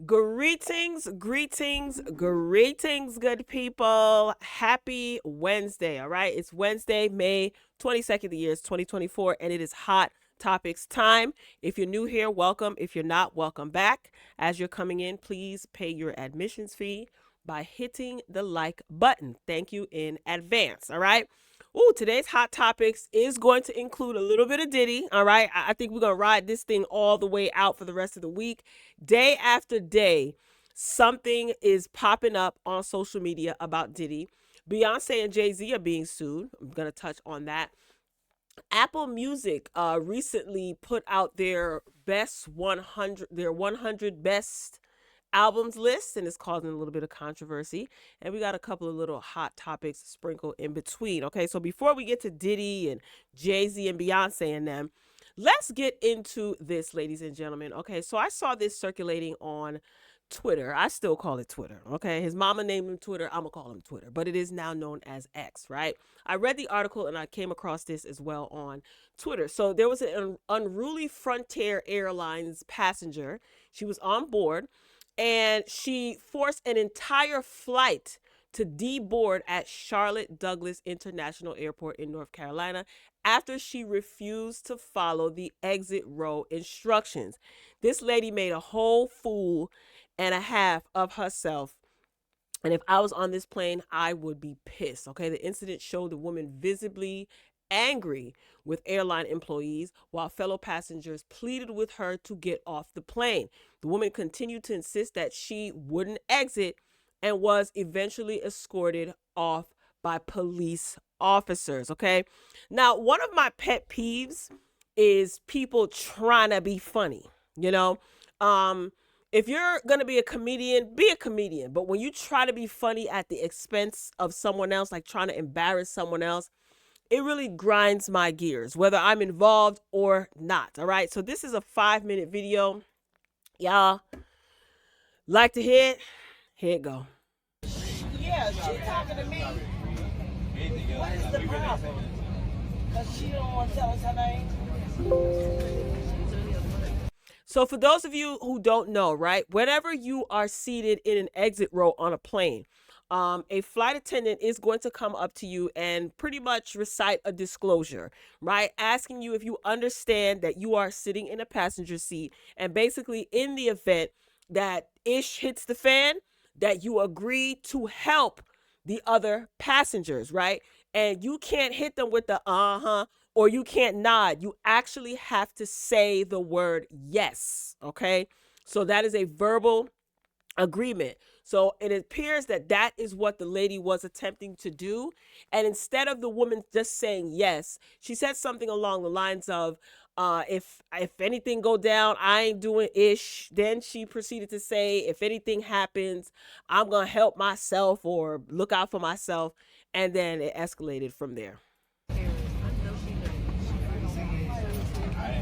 Greetings, greetings, greetings, good people. Happy Wednesday, all right? It's Wednesday, May 22nd, the year is 2024, and it is Hot Topics time. If you're new here, welcome. If you're not, welcome back. As you're coming in, please pay your admissions fee by hitting the like button. Thank you in advance, all right? Ooh, today's Hot Topics is going to include a little bit of Diddy, all right? I think we're going to ride this thing all the way out for the rest of the week. Day after day, something is popping up on social media about Diddy. Beyonce and Jay-Z are being sued. I'm going to touch on that. Apple Music recently put out their 100 best albums list, and it's causing a little bit of controversy, and we got a couple of little hot topics sprinkled in between. Okay, so before we get to Diddy and Jay-Z and Beyonce and them, let's get into this, ladies and gentlemen. Okay, so I saw this circulating on Twitter. I still call it Twitter. Okay, his mama named him Twitter. I'm gonna call him Twitter, but it is now known as X, right? I read the article and I came across this as well on Twitter. So there was an unruly Frontier Airlines passenger. She was on board and she forced an entire flight to deboard at Charlotte Douglas International Airport in North Carolina after she refused to follow the exit row instructions. This lady made a whole fool and a half of herself. And if I was on this plane, I would be pissed. Okay, the incident showed the woman visibly angry with airline employees while fellow passengers pleaded with her to get off the plane. The woman continued to insist that she wouldn't exit and was eventually escorted off by police officers. Okay, now one of my pet peeves is people trying to be funny. You know, if you're going to be a comedian, be a comedian. But when you try to be funny at the expense of someone else, like trying to embarrass someone else, it really grinds my gears, whether I'm involved or not. All right. So this is a 5-minute video. Y'all like to hear it? Here it go. Yeah, she talking to me. What is the problem? Because she don't want to tell us her name. So for those of you who don't know, right, whenever you are seated in an exit row on a plane, a flight attendant is going to come up to you and pretty much recite a disclosure, right? Asking you if you understand that you are sitting in a passenger seat, and basically in the event that ish hits the fan, that you agree to help the other passengers, right? And you can't hit them with the or you can't nod. You actually have to say the word yes, okay? So that is a verbal agreement. So it appears that that is what the lady was attempting to do. And instead of the woman just saying yes, she said something along the lines of, if anything go down, I ain't doing ish. Then she proceeded to say, if anything happens, I'm going to help myself or look out for myself. And then it escalated from there.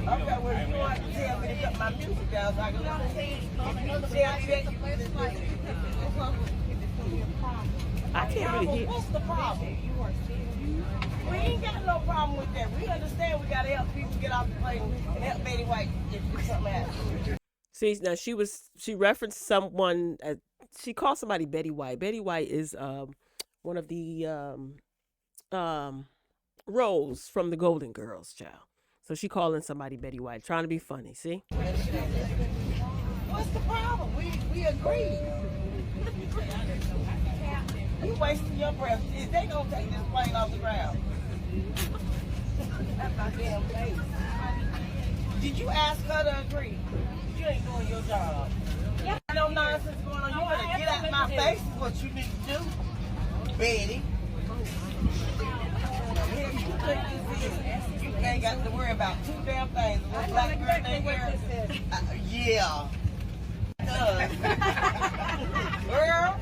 Okay, well, you want to tell me to cut my music down so I can listen. If you tell me that, I can't really hear. What's the problem? We ain't got no problem with that. We understand we got to help people get off the plane and help Betty White if something happens. See, now she referenced someone, she called somebody Betty White. Betty White is one of the roles from the Golden Girls, child. So she calling somebody Betty White, trying to be funny, see? What's the problem? We agree. You wasting your breath. They gonna take this plane off the ground. That's my damn face. Did you ask her to agree? You ain't doing your job. Yeah. No nonsense going on. You better get out of my face is what you need to do, Betty. Here, you put this in. You ain't got to worry about two damn things. One black girl named here. Yeah. Girl.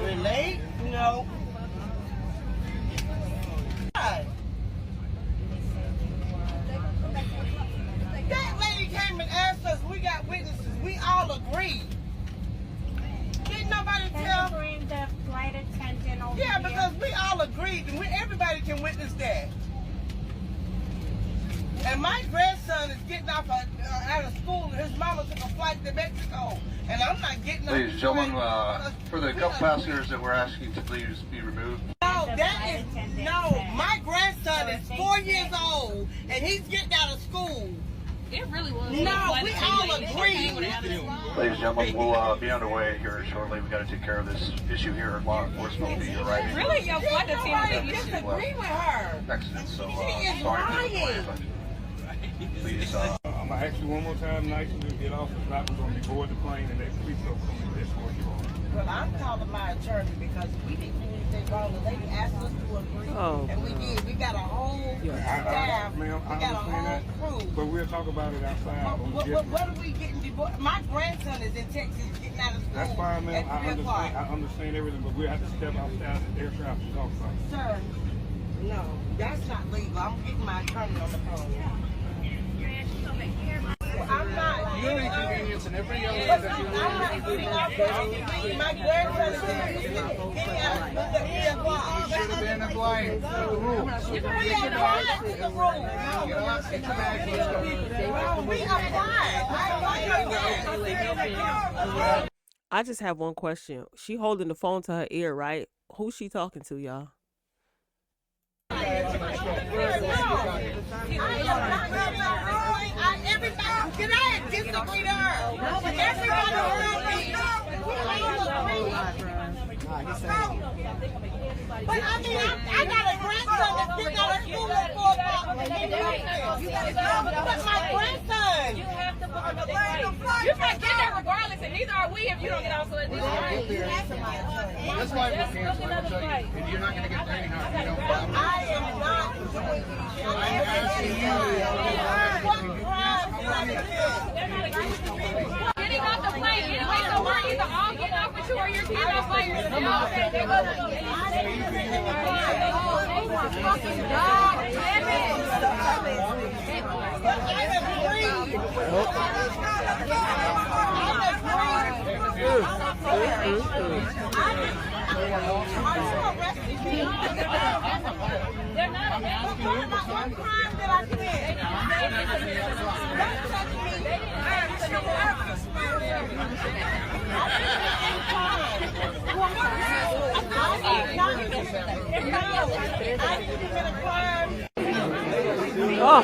Relate? No. That lady came and asked us, we got witnesses, we all agreed. Didn't nobody tell? Bring the flight attendant over Yeah, here. because we all agreed, and everybody can witness that. And my grandson is getting off out of school, and his mama took a flight to Mexico. And I'm not getting on. Ladies and gentlemen, for the couple passengers that we're asking to please be removed. No, my grandson is 4 years old, and he's getting out of school. It really was. No, we all agree. Ladies and gentlemen, we'll be underway here shortly. We've got to take care of this issue here. Law enforcement will be arriving. Really, your flight attendant Disagree with her. Accident, so She is sorry for the lying. delay, but please. I'm gonna ask you one more time, nice to get off. If not, we're gonna be board the plane, and they please don't come and escort you on. Well, I'm calling my attorney because we didn't do anything wrong. The lady asked us to agree, and we did. We got a whole staff. Ma'am, We got a whole that, crew. but we'll talk about it outside. What are we getting divorced? My grandson is in Texas getting out of school. That's fine, ma'am. At 3 o'clock. I understand everything, but we'll have to step outside the air traffic and talk about it. Sir, no, that's not legal. I'm getting my attorney on the phone. I'm not. You're an inconvenience and every other I'm not getting off the My grandson is getting out of school at 3 o'clock. You should have been applying to the rules. We applied to the rules. Get off, get your bags, let's go. We applied. I just have one question. She holding the phone to her ear, right? Who's she talking to, y'all? Can I disagree to her? Everybody around me. But I mean, I got a grandson that's getting out of school at 4 o'clock. But my grandson. You have to book another flight. You can't get there regardless, and neither are we if you don't get off. So it's This flight will cancel, I will tell you. And you're not going to get there anyhow if you don't follow. I am not doing what crime did I commit? getting off the plane anyway, so we're either all getting off with you or you're getting off by yourself. They're gonna go. Fucking dog, damn it. They're not What crime did I commit? Don't touch me. Oh.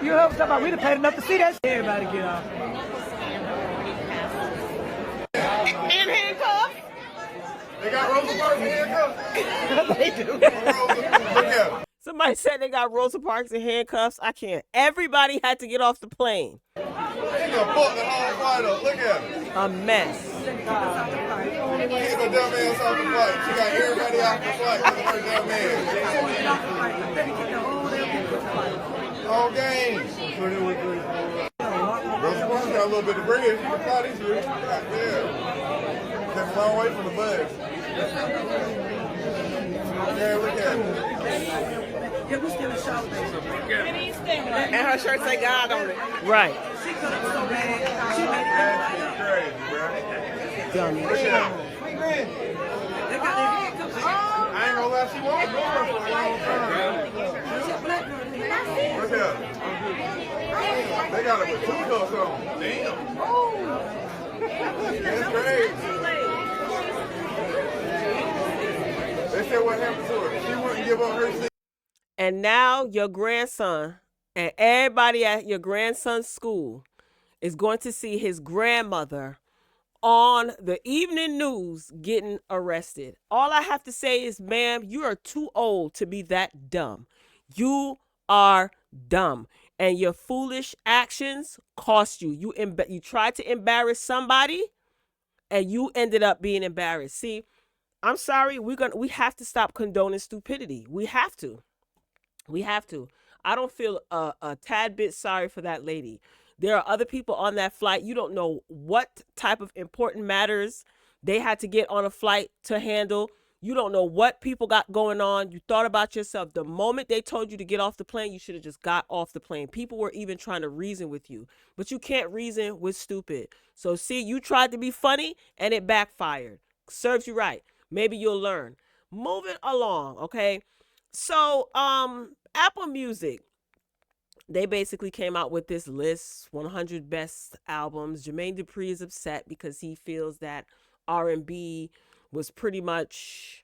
You heard what about? We done paid enough to see that. Everybody get off. In handcuffs? They got Rosa Parks in handcuffs? They do. Look at them. Somebody said they got Rosa Parks in handcuffs. I can't. Everybody had to get off the plane. They gonna fuck the whole flight up. Look at him. A mess. Get the dumb ass off the flight. She got everybody off the flight. Look at her dumb ass. All game. Rosa Parks got a little bit of bread. She can fly these through. Yeah. Came a long way from the bus. Yeah, look at him. Yeah, we still in show, baby. And her shirt say God on it. Right. She could have so bad. She made it. Crazy, bro. Dummy. Look at him. They got their handcuffs. I ain't gonna lie, she won't go for a long time. She's a black girl. Look at her. They got her with 2 cuffs on. Damn. That's crazy. They said what happened to her. She wouldn't give up her seat. And now your grandson and everybody at your grandson's school is going to see his grandmother on the evening news getting arrested. All I have to say is, ma'am, you are too old to be that dumb. You are dumb. And your foolish actions cost you. You tried to embarrass somebody and you ended up being embarrassed. See, I'm sorry. We have to stop condoning stupidity. We have to. I don't feel a tad bit sorry for that lady. There are other people on that flight. You don't know what type of important matters they had to get on a flight to handle. You don't know what people got going on. You thought about yourself. The moment they told you to get off the plane, you should have just got off the plane. People were even trying to reason with you, but you can't reason with stupid. So see, you tried to be funny and it backfired. Serves you right. Maybe you'll learn. Moving along, okay? So, Apple Music, they basically came out with this list, 100 best albums. Jermaine Dupri is upset because he feels that R&B was pretty much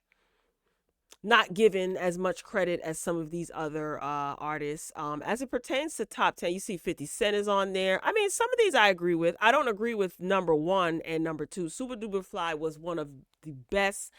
not given as much credit as some of these other artists. As it pertains to top 10, you see 50 Cent is on there. I mean, some of these I agree with. I don't agree with number 1 and number 2. Super Duper Fly was one of the best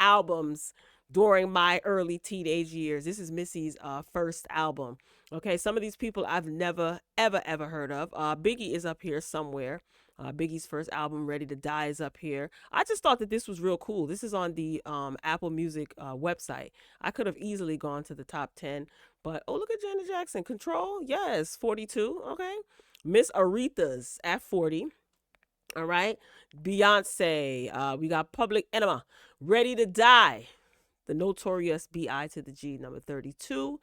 albums during my early teenage years. This is Missy's first album. Okay, some of these people I've never, ever heard of. Biggie is up here somewhere. Biggie's first album, Ready to Die, is up here. I just thought that this was real cool. This is on the Apple Music website. I could have easily gone to the top 10, but oh, look at Janet Jackson. Control, yes, 42. Okay. Miss Aretha's at 40. All right. Beyonce. We got Public Enema, Ready to Die. The Notorious B.I. to the G, number 32.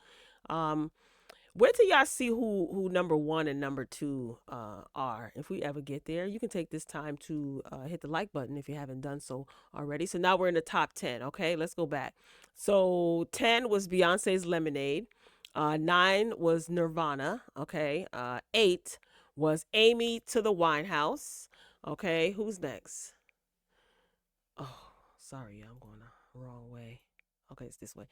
Wait till y'all see who number 1 and number 2 are. If we ever get there, you can take this time to hit the like button if you haven't done so already. So now we're in the top 10. Okay, let's go back. So 10 was Beyonce's Lemonade. 9 was Nirvana. Okay. 8 was Amy to the Winehouse. Okay, who's next? Oh, sorry, I'm going the wrong way. Okay, it's this way.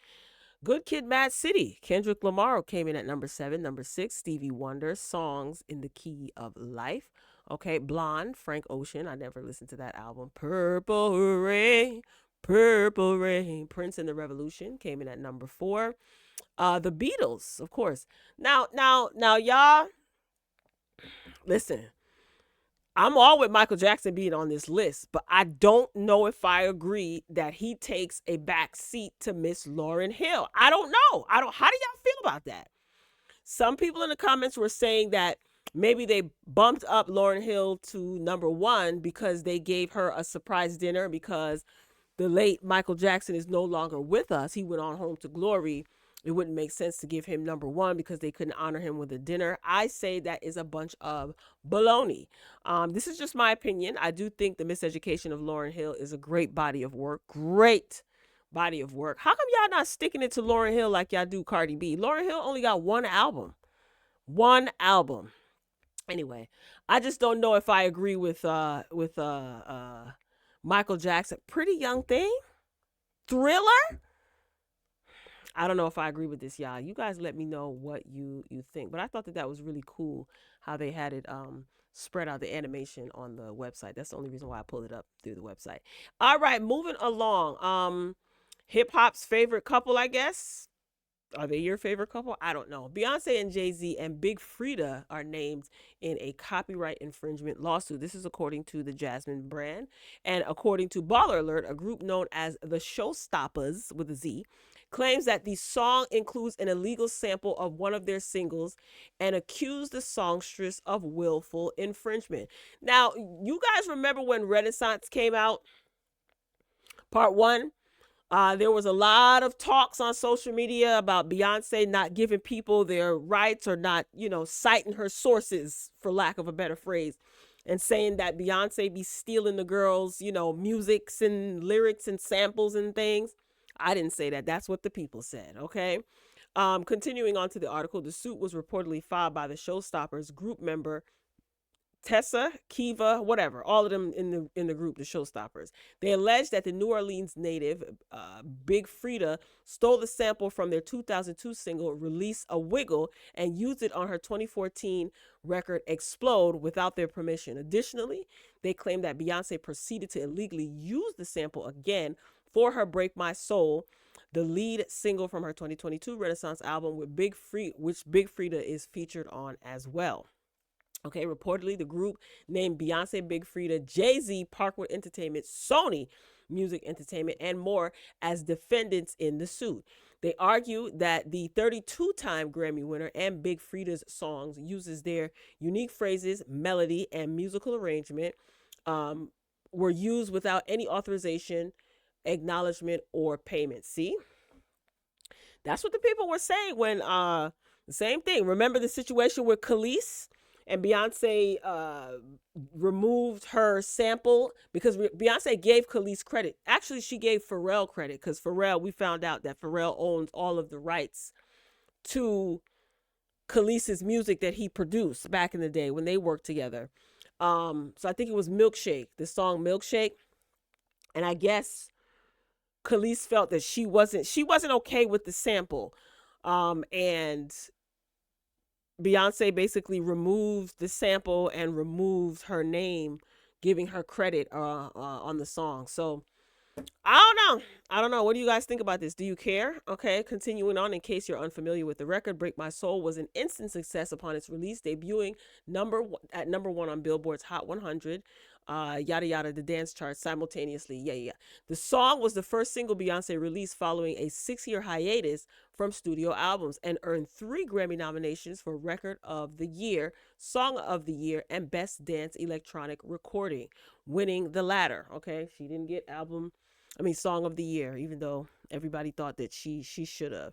Good Kid, Mad City. Kendrick Lamar came in at number 7. Number 6, Stevie Wonder, Songs in the Key of Life. Okay, Blonde, Frank Ocean. I never listened to that album. Purple Rain, Purple Rain. Prince and the Revolution came in at number 4. The Beatles, of course. Now, y'all, listen. I'm all with Michael Jackson being on this list, but I don't know if I agree that he takes a back seat to Miss Lauryn Hill. I don't know. How do y'all feel about that? Some people in the comments were saying that maybe they bumped up Lauryn Hill to number 1 because they gave her a surprise dinner because the late Michael Jackson is no longer with us. He went on home to glory. It wouldn't make sense to give him number 1 because they couldn't honor him with a dinner. I say that is a bunch of baloney. This is just my opinion. I do think the Miseducation of Lauryn Hill is a great body of work. Great body of work. How come y'all not sticking it to Lauryn Hill like y'all do Cardi B? Lauryn Hill only got 1 album. 1 album. Anyway, I just don't know if I agree with Michael Jackson. Pretty Young Thing? Thriller? I don't know if I agree with this, y'all. You guys let me know what you think. But I thought that was really cool how they had it spread out, the animation on the website. That's the only reason why I pulled it up through the website. All right, moving along. Hip hop's favorite couple, I guess. Are they your favorite couple? I don't know. Beyonce and Jay-Z and Big Freedia are named in a copyright infringement lawsuit. This is according to the Jasmine brand. And according to Baller Alert, a group known as the Showstoppers with a Z, claims that the song includes an illegal sample of one of their singles and accused the songstress of willful infringement. Now, you guys remember when Renaissance came out? Part 1? There was a lot of talks on social media about Beyonce not giving people their rights or not, citing her sources, for lack of a better phrase, and saying that Beyonce be stealing the girls, musics and lyrics and samples and things. I didn't say that. That's what the people said, okay? Continuing on to the article, the suit was reportedly filed by the Showstoppers group member Tessa, Kiva, whatever, all of them in the group, the Showstoppers. They alleged that the New Orleans native, Big Freedia, stole the sample from their 2002 single, Release a Wiggle, and used it on her 2014 record, Explode, without their permission. Additionally, they claim that Beyonce proceeded to illegally use the sample again for her Break My Soul, the lead single from her 2022 Renaissance album, which Big Freedia is featured on as well. Okay, reportedly, the group named Beyonce, Big Freedia, Jay-Z, Parkwood Entertainment, Sony Music Entertainment, and more as defendants in the suit. They argue that the 32-time Grammy winner and Big Freedia's songs uses their unique phrases, melody, and musical arrangement were used without any authorization, acknowledgement, or payment. See? That's what the people were saying when the same thing. Remember the situation with Khalees? and Beyonce removed her sample because Beyonce gave Khalees credit. Actually, she gave Pharrell credit because we found out that Pharrell owns all of the rights to Khalees's music that he produced back in the day when they worked together. So I think it was Milkshake, the song Milkshake. And I guess Khalees felt that she wasn't okay with the sample. And Beyonce basically removed the sample and removed her name, giving her credit on the song. So I don't know. What do you guys think about this? Do you care? Okay, continuing on, in case you're unfamiliar with the record, Break My Soul was an instant success upon its release, debuting at number one on Billboard's Hot 100, yada yada, the dance charts simultaneously. Yeah. The song was the first single Beyonce released following a 6-year hiatus from studio albums, and earned 3 Grammy nominations for Record of the Year, Song of the Year, and Best Dance Electronic Recording, winning the latter. Okay, she didn't get Song of the Year, even though everybody thought that she should have.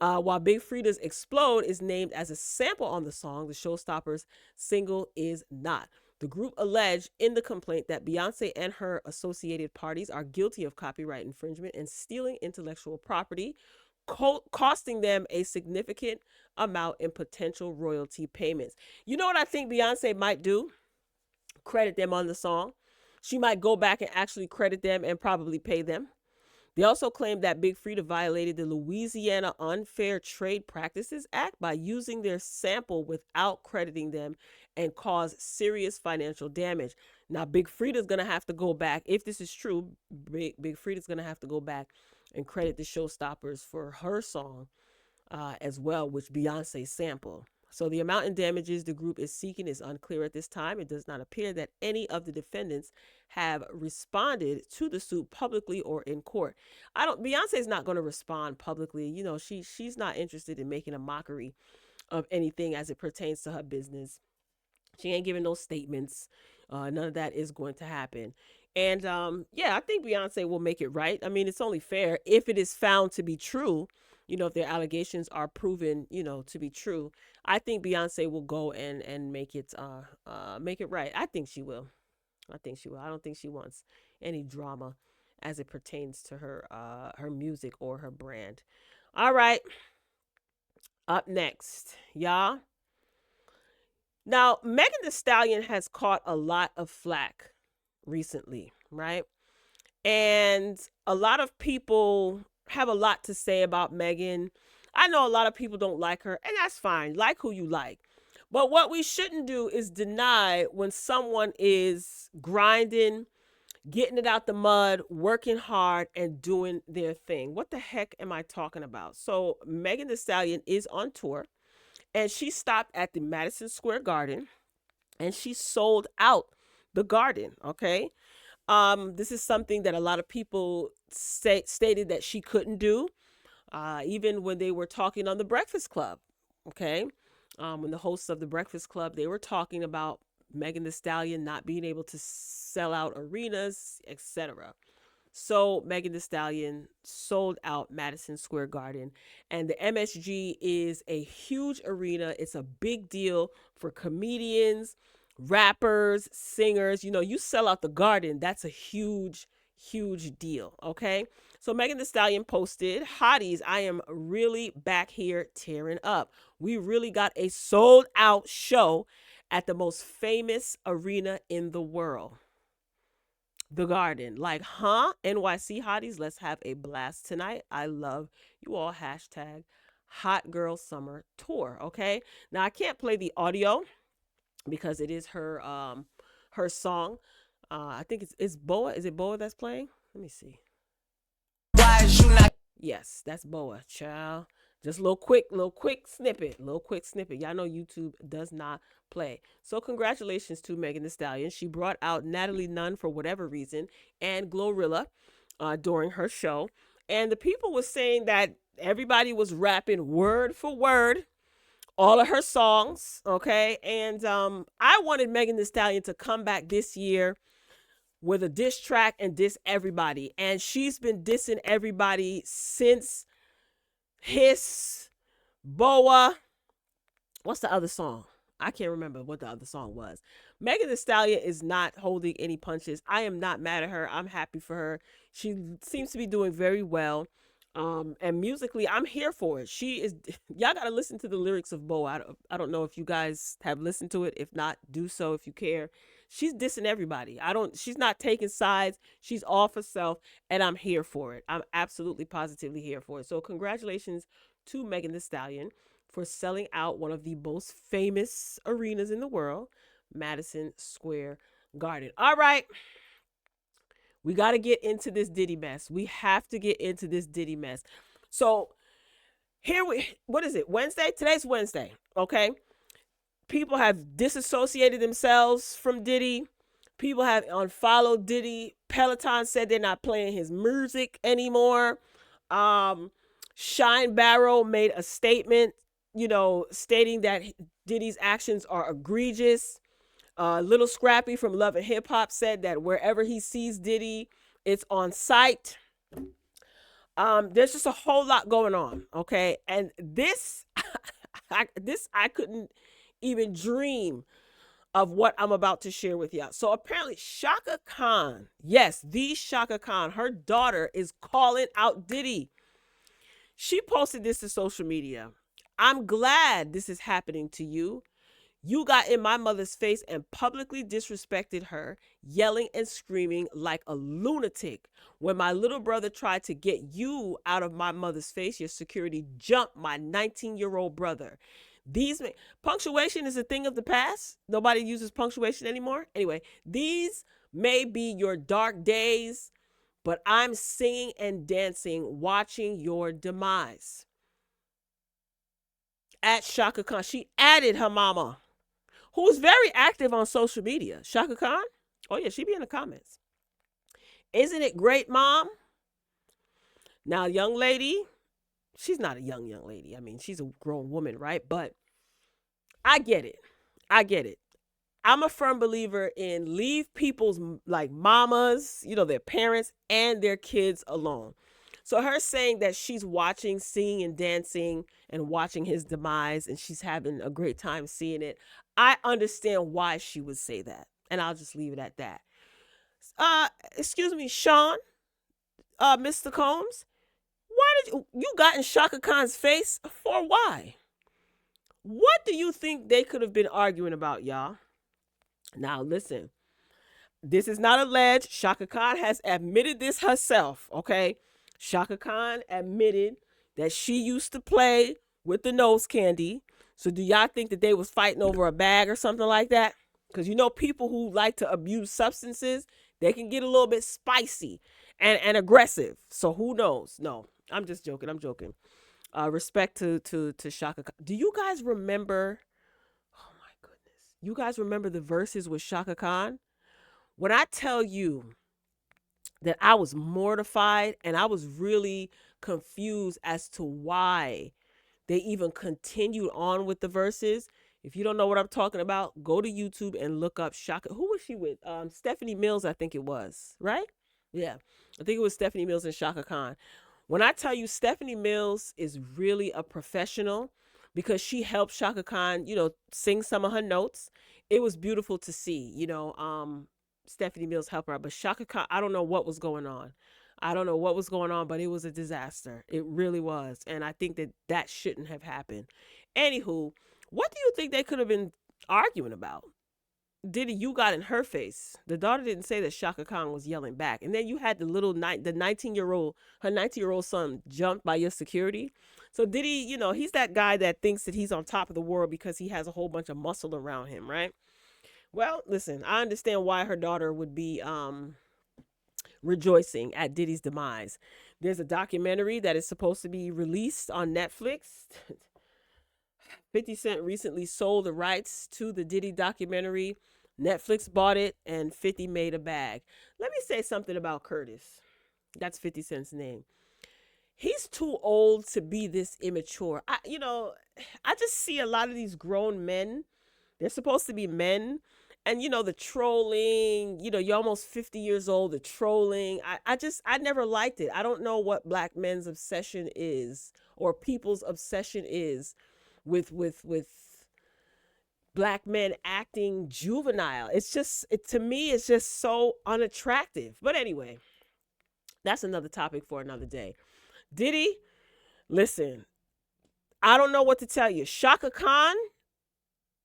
While Big Frida's Explode is named as a sample on the song, the Showstoppers single is not. The group alleged in the complaint that Beyonce and her associated parties are guilty of copyright infringement and stealing intellectual property, costing them a significant amount in potential royalty payments. You know what I think Beyonce might do? Credit them on the song. She might go back and actually credit them and probably pay them. They also claimed that Big Freedia violated the Louisiana Unfair Trade Practices Act by using their sample without crediting them and caused serious financial damage. Now, Big Freedia's going to have to go back. If this is true, Big Freedia's going to have to go back and credit the Showstoppers for her song as well, which Beyonce sampled. So the amount in damages the group is seeking is unclear at this time. It does not appear that any of the defendants have responded to the suit publicly or in court. Beyonce's not going to respond publicly. You know, she's not interested in making a mockery of anything as it pertains to her business. She ain't giving no statements. None of that is going to happen. And I think Beyonce will make it right. I mean, it's only fair if it is found to be true. You know, if their allegations are proven, to be true, I think Beyonce will go and make it right. I think she will. I don't think she wants any drama as it pertains to her music or her brand. All right. Up next, y'all. Now, Megan Thee Stallion has caught a lot of flack recently, right? And a lot of people have a lot to say about Megan. I know a lot of people don't like her, and that's fine. Like who you like. But what we shouldn't do is deny when someone is grinding, getting it out the mud, working hard, and doing their thing. What the heck am I talking about? So Megan Thee Stallion is on tour, and she stopped at the Madison Square Garden, and she sold out the garden, okay? This is something that a lot of people stated that she couldn't do, even when they were talking on The Breakfast Club, okay? When the hosts of The Breakfast Club, they were talking about Megan Thee Stallion not being able to sell out arenas, etc. So Megan Thee Stallion sold out Madison Square Garden, and the MSG is a huge arena. It's a big deal for comedians, rappers, singers. You sell out the garden, that's a huge deal, okay? So Megan Thee Stallion posted, "Hotties, I am really back here tearing up. We really got a sold out show at the most famous arena in the world, the Garden. Like, huh? NYC hotties, let's have a blast tonight. I love you all. Hashtag Hot Girl Summer Tour." Okay. Now I can't play the audio because it is her song. I think it's Boa. Is it Boa that's playing? Let me see. Why is you not? Yes, that's Boa, child. Just a little quick snippet. Y'all know YouTube does not play. So congratulations to Megan Thee Stallion. She brought out Natalie Nunn for whatever reason and Glorilla during her show. And the people were saying that everybody was rapping word for word all of her songs, okay? And I wanted Megan Thee Stallion to come back this year with a diss track and diss everybody. And she's been dissing everybody since Hiss, Boa. What's the other song? I can't remember what the other song was. Megan Thee Stallion is not holding any punches. I am not mad at her. I'm happy for her. She seems to be doing very well. And musically, I'm here for it. She is. Y'all gotta listen to the lyrics of Bo. I don't know if you guys have listened to it. If not, do so if you care. She's dissing everybody. She's not taking sides. She's all for self, and I'm here for it. I'm absolutely positively here for it. So congratulations to Megan Thee Stallion for selling out one of the most famous arenas in the world, Madison Square Garden. All right. We got to get into this Diddy mess. We have to get into this Diddy mess. So what is it? Wednesday? Today's Wednesday. Okay. People have disassociated themselves from Diddy. People have unfollowed Diddy. Peloton said they're not playing his music anymore. Shine Barrow made a statement, stating that Diddy's actions are egregious. Little Scrappy from Love and Hip Hop said that wherever he sees Diddy, it's on site. There's just a whole lot going on, okay? And this, I couldn't even dream of what I'm about to share with y'all. So apparently Chaka Khan, yes, the Chaka Khan, her daughter is calling out Diddy. She posted this to social media. I'm glad this is happening to you. You got in my mother's face and publicly disrespected her, yelling and screaming like a lunatic. When my little brother tried to get you out of my mother's face, your security jumped my 19-year-old brother. Punctuation is a thing of the past. Nobody uses punctuation anymore. Anyway, these may be your dark days, but I'm singing and dancing, watching your demise. At Chaka Khan, she added her mama, who's very active on social media. Chaka Khan? Oh, yeah, she be in the comments. Isn't it great, Mom? Now, young lady, she's not a young lady. I mean, she's a grown woman, right? But I get it. I'm a firm believer in leave people's mamas, their parents and their kids alone. So her saying that she's watching, singing and dancing and watching his demise and she's having a great time seeing it, I understand why she would say that. And I'll just leave it at that. Excuse me, Sean, Mr. Combs, why did you got in Chaka Khan's face for why? What do you think they could have been arguing about, y'all? Now, listen, this is not alleged. Chaka Khan has admitted this herself, okay? Chaka Khan admitted that she used to play with the nose candy. So do y'all think that they was fighting over a bag or something like that? Because people who like to abuse substances, they can get a little bit spicy and aggressive. So who knows? No, I'm just joking. Respect to Chaka Khan. Do you guys remember? Oh my goodness. You guys remember the verses with Chaka Khan? When I tell you that I was mortified and I was really confused as to why they even continued on with the verses. If you don't know what I'm talking about, go to YouTube and look up Chaka. Who was she with? Stephanie Mills, I think it was, right? Yeah, I think it was Stephanie Mills and Chaka Khan. When I tell you Stephanie Mills is really a professional because she helped Chaka Khan, sing some of her notes. It was beautiful to see, Stephanie Mills help her. But Chaka Khan, I don't know what was going on. But it was a disaster. It really was. And I think that shouldn't have happened. Anywho, what do you think they could have been arguing about? Diddy, you got in her face. The daughter didn't say that Chaka Khan was yelling back. And then you had the 19-year-old son jumped by your security. So Diddy, he's that guy that thinks that he's on top of the world because he has a whole bunch of muscle around him, right? Well, listen, I understand why her daughter would be rejoicing at Diddy's demise. There's a documentary that is supposed to be released on Netflix. 50 Cent recently sold the rights to the Diddy documentary. Netflix bought it and 50 made a bag. Let me say something about Curtis. That's 50 Cent's name. He's too old to be this immature. I just see a lot of these grown men. They're supposed to be men. And, the trolling, you're almost 50 years old, the trolling. I never liked it. I don't know what black men's obsession is or people's obsession is with black men acting juvenile. It's just, to me, it's just so unattractive. But anyway, that's another topic for another day. Diddy, listen, I don't know what to tell you. Chaka Khan,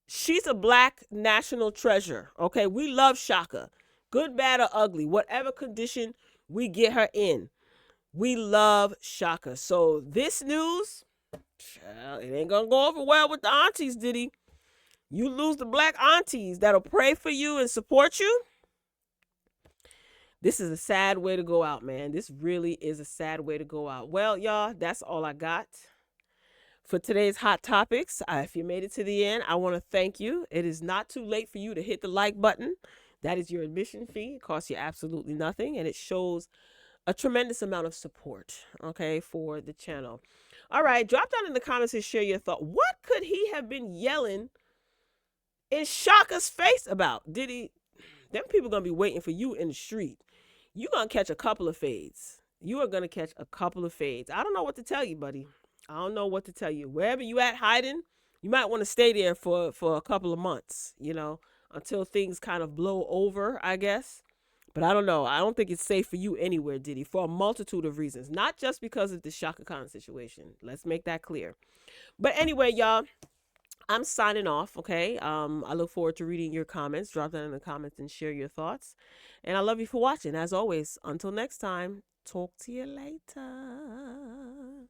she's a black national treasure. Okay, we love Chaka. Good, bad, or ugly, whatever condition we get her in, we love Chaka. So this news, it ain't gonna go over well with the aunties, Diddy. You lose the black aunties that'll pray for you and support you. This is a sad way to go out, man. This really is a sad way to go out. Well, y'all, that's all I got for today's Hot Topics. If you made it to the end, I want to thank you. It is not too late for you to hit the like button. That is your admission fee. It costs you absolutely nothing, and it shows a tremendous amount of support, okay, for the channel. All right, drop down in the comments and share your thought. What could he have been yelling in Chaka's face about? Diddy, them people going to be waiting for you in the street. You're going to catch a couple of fades. You are going to catch a couple of fades. I don't know what to tell you, buddy. I don't know what to tell you. Wherever you at hiding, you might want to stay there for a couple of months, you know, until things kind of blow over, I guess. But I don't know. I don't think it's safe for you anywhere, Diddy, for a multitude of reasons. Not just because of the Chaka Khan situation. Let's make that clear. But anyway, y'all, I'm signing off, okay? I look forward to reading your comments. Drop that in the comments and share your thoughts. And I love you for watching. As always, until next time, talk to you later.